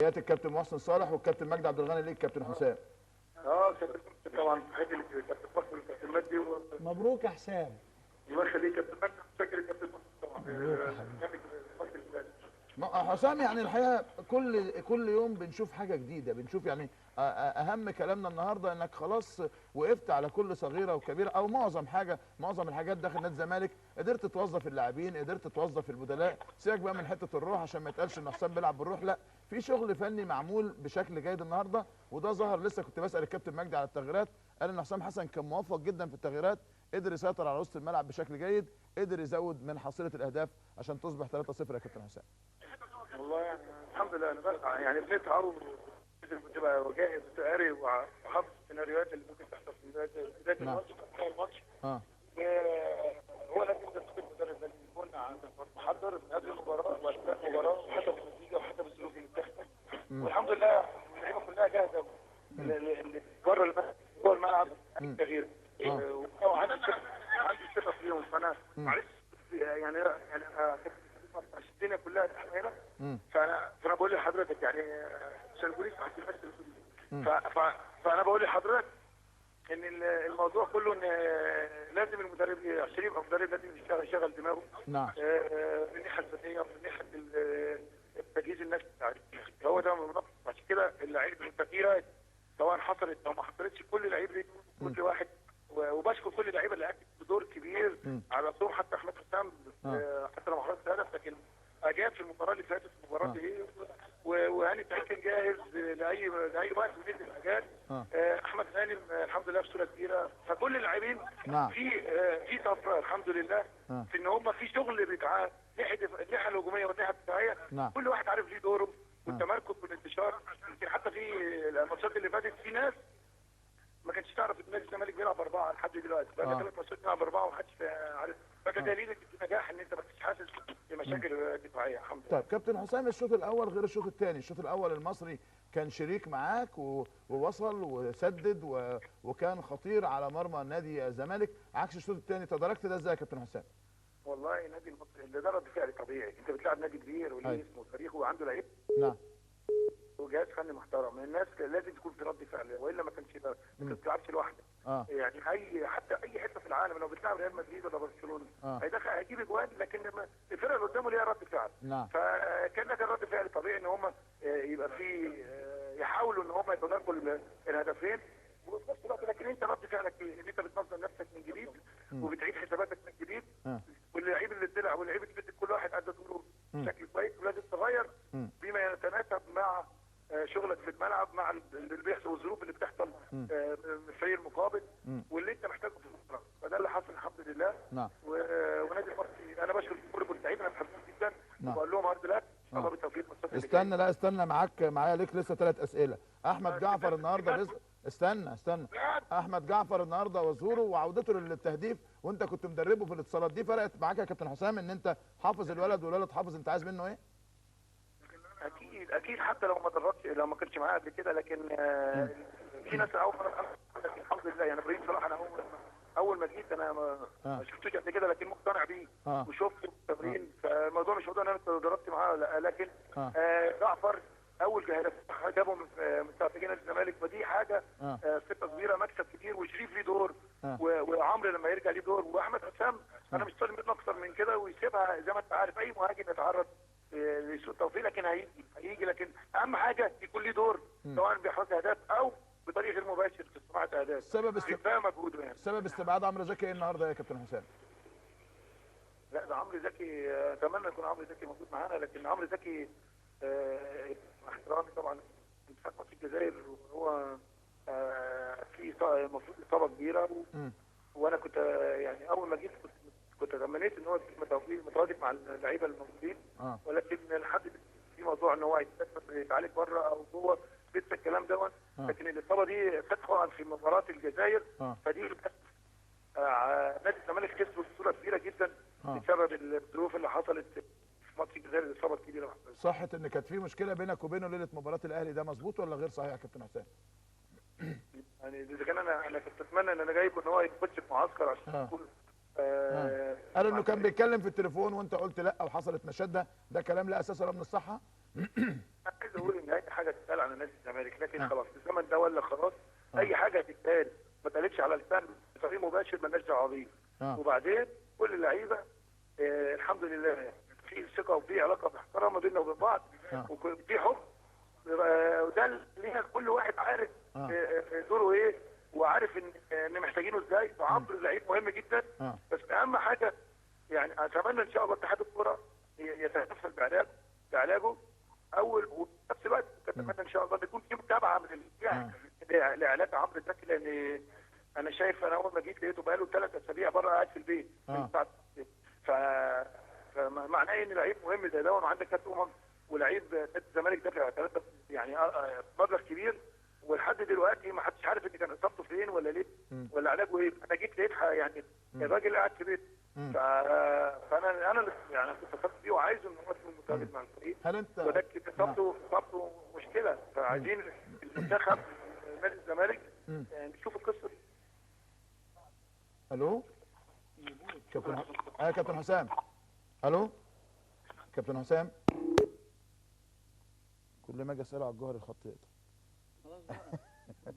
تحياتي الكابتن محسن صالح والكابتن مجدي عبد الغني ليك كابتن حسام. كابتن طبعا تحياتي للكابتن محسن والكابتن مجدي مبروك يا حسام. الله يخليك كابتن مجدي. فاكر الكابتن محسن طبعا. مبروك يا حبيبي. حسام يعني الحقيقه كل يوم بنشوف حاجه جديده، بنشوف يعني اهم كلامنا النهارده انك خلاص وقفت على كل صغيره وكبيره او معظم الحاجات داخل نادي الزمالك، قدرت توظف اللاعبين، قدرت توظف البدلاء، سيبك بقى من حته الروح عشان ما يتقالش ان حسام بيلعب بالروح، لا في شغل فني معمول بشكل جيد النهارده وده ظهر. لسه كنت بسال الكابتن مجدي على التغييرات، قال ان حسام حسن كان موفق جدا في التغييرات، قدر يسيطر على وسط الملعب بشكل جيد، قدر يزود من حصيله الاهداف عشان تصبح 3-0 يا كابتن حسام. والله يعني الحمد لله انا بسعى يعني بنسعى وتبقى جاهز وقاري وحافظ السيناريوهات اللي ممكن تحصل في بدايه الماتش. هو لازم يكون المدرب لازم يكون محضر من قبل المباراه واثناء المباراه وحسب النتيجه وحسب الظروف اللي بتحصل. والحمد لله اللعيبه كلها جاهزه جوه الملعب التغيير. وعندي ثقه فيهم فانا معلش يعني الدنيا كلها هنا. فانا بقول لحضرتك يعني عشان البوليس فانا بقول لحضرتك ان الموضوع كله ان لازم المدرب شريف او مدرب لازم يشغل دماغه. نعم. من الناحيه الفنيه ومن ناحيه التجهيز النفسي بتاعه. هو ده منطق. عشان كده اللعيبه التغييرات سواء حصلت او ما حصلتش كل لعيب كل واحد وبشكر كل اللعيبه اللي قامت بدور كبير على راسهم حتى احمد حسام حتى لو ما حصلش هدف لكن اجاب في المباراه اللي فاتت المباراه دي وهاني سعيد كان جاهز لاي وقت من الاجال. احمد هاني الحمد لله بصوره كبيره. فكل اللاعبين في طفره الحمد لله في ان هم في شغل بيتعاد الناحيه الهجوميه والناحيه الدفاعيه. كل واحد عارف ليه دوره والتمركز والانتشار. يمكن حتى في الماتشات اللي فاتت في ناس ما كانتش تعرف ان نادي الزمالك بيلعب 4 لحد دلوقتي. بقى 3 ماتشات بيلعب 4 ومحدش عارف. فده دليل النجاح ان انت ما كنتش حاسس بمشاكل دفاعيه. الحمد لله. طيب كابتن حسام الشوط الاول غير الشوط الثاني، الشوط الاول المصري كان شريك معاك ووصل وسدد وكان خطير على مرمى نادي الزمالك عكس الشوط الثاني، تداركت ده ازاي يا كابتن حسام؟ والله نادي المصري ده رد فعل طبيعي، انت بتلعب نادي كبير وليه اسمه وتاريخه وعنده لعيب. نعم. وجهاز فني محترم، الناس لازم تكون في رد فعل والا ما كانش ما بتلعبش لوحدك. يعني حتى اي حته في العالم لو بتلعب ريال مدريد ولا برشلونه هيجيب اجوان لكن الفرقه اللي قدامه ليها رد فعل. نعم. فكان ده رد فعل طبيعي ان هم يبقى في يحاولوا ان هم يتداركوا الهدفين وفي نفس الوقت لكن انت رد فعلك ان انت بتنظم نفسك من جديد وبتعيد حساباتك من جديد. واللعيب اللي طلع واللعيب اللي كل واحد ادى دوره بشكل كويس ولازم تغير بما يتناسب مع شغلك في الملعب مع اللي بيحصل والظروف اللي بتحصل من الفريق المقابل واللي انت محتاجه في المباراه. فده اللي حصل الحمد لله. نعم. ونادي المصري انا بشكر كل المتابعين انا بحبهم جدا. وبقول لهم هارد لك ان شاء الله بالتوفيق. استنى معايا ليك لسه 3 اسئله. احمد جعفر النهارده استنى احمد جعفر النهارده وظهوره وعودته للتهديف وانت كنت مدربه في الاتصالات دي فرقت معاك يا كابتن حسام ان انت حافظ الولد والولد حافظ انت عايز منه ايه؟ اكيد حتى لو ما دربتش لو ما كنتش معاه قبل كده لكن في ناس اول مره لكن الحمد لله يعني ابراهيم صلاح انا اول ما جيت انا ما شفتوش قبل كده لكن مقتنع بيه وشفته في التمرين. فالموضوع مش موضوع ان انا ضربت معاه لكن جعفر اول هدف جابه من ساعه جينا الزمالك فدي حاجه ثقه كبيره مكسب كبير وشريف ليه دور وعمرو لما يرجع ليه دور واحمد حسام انا مش طالب منه اكثر من كده ويسيبها زي ما انت عارف اي مهاجم يتعرض لسوء توفيق لكن هيجي لكن اهم حاجه يكون ليه دور سواء بيحرز اهداف او بطريق غير مباشر في صناعه اهداف. مجهوده يعني. سبب استبعاد عمرو زكي ايه النهارده يا كابتن حسام؟ لا ده عمرو زكي اتمنى يكون عمرو زكي موجود معانا لكن عمرو زكي احترامي طبعا انتخاب ماتش الجزائر وهو في المفروض اصابه كبيره وانا كنت يعني اول ما جيت كنت تمنيت ان هو متواجد مع اللعيبه الموجودين ولكن لحد في موضوع ان هو يتعالج بره او جوه لسه الكلام دوت لكن الاصابه دي كانت طبعا في مباراه الجزائر فدي نادي الزمالك خسر بصوره كبيره جدا بسبب الظروف اللي حصلت في ماتش الجزائر الاصابه الكبيره. صحة ان كانت في مشكله بينك وبينه ليله مباراه الاهلي ده مظبوط ولا غير صحيح يا كابتن حسام؟ يعني اذا كان انا كنت اتمنى ان انا جايبه ان هو يخش في معسكر عشان يكون قال انه كان بيتكلم في التليفون وانت قلت لا وحصلت مشاده، ده كلام لا اساس له من الصحه؟ انا عايز اقول ان اي حاجه تتقال على نادي الزمالك، لكن آه. خلاص الزمن ده ولا خلاص. اي حاجه تتقال ما اتقالتش على لسان بطريق مباشر مالناش دعوه بيه. وبعدين كل اللعيبه الحمد لله في ثقه وفي علاقه باحترام ما بيننا وبين بعض، وفي حب، وده اللي كل واحد عارف دوره ايه، وعارف ان محتاجينه ازاي. وعمرو اللعيب مهم جدا، بس اهم حاجه يعني اتمنى ان شاء الله اتحاد الكوره يتكفل بعلاجه اول، وفي نفس الوقت اتمنى ان شاء الله ان يكون في متابعه من لعلاج عمرو زكي، لان انا شايف انا اول ما جيت لقيته بقاله 3 اسابيع بره قاعد في البيت. فمعناه ان لعيب مهم زي ده، وعندك كاس ولعيب نادي الزمالك دافع 3 يعني مبلغ كبير، ولحد دلوقتي ما حدش عارف ان كان اصابته فين ولا ليه ولا علاجه ايه. انا جيت لقيت يعني الراجل قاعد في بيته. فانا يعني كنت اتصلت بيه وعايزه ان هو يكون متواجد مع الفريق. هل انت ولكن اصابته مشكله، فعايزين المنتخب نادي الزمالك نشوف القصه دي. الو كابتن حسام. الو كابتن حسام، كل ما اجي اساله على الجوهر الخط يقطع.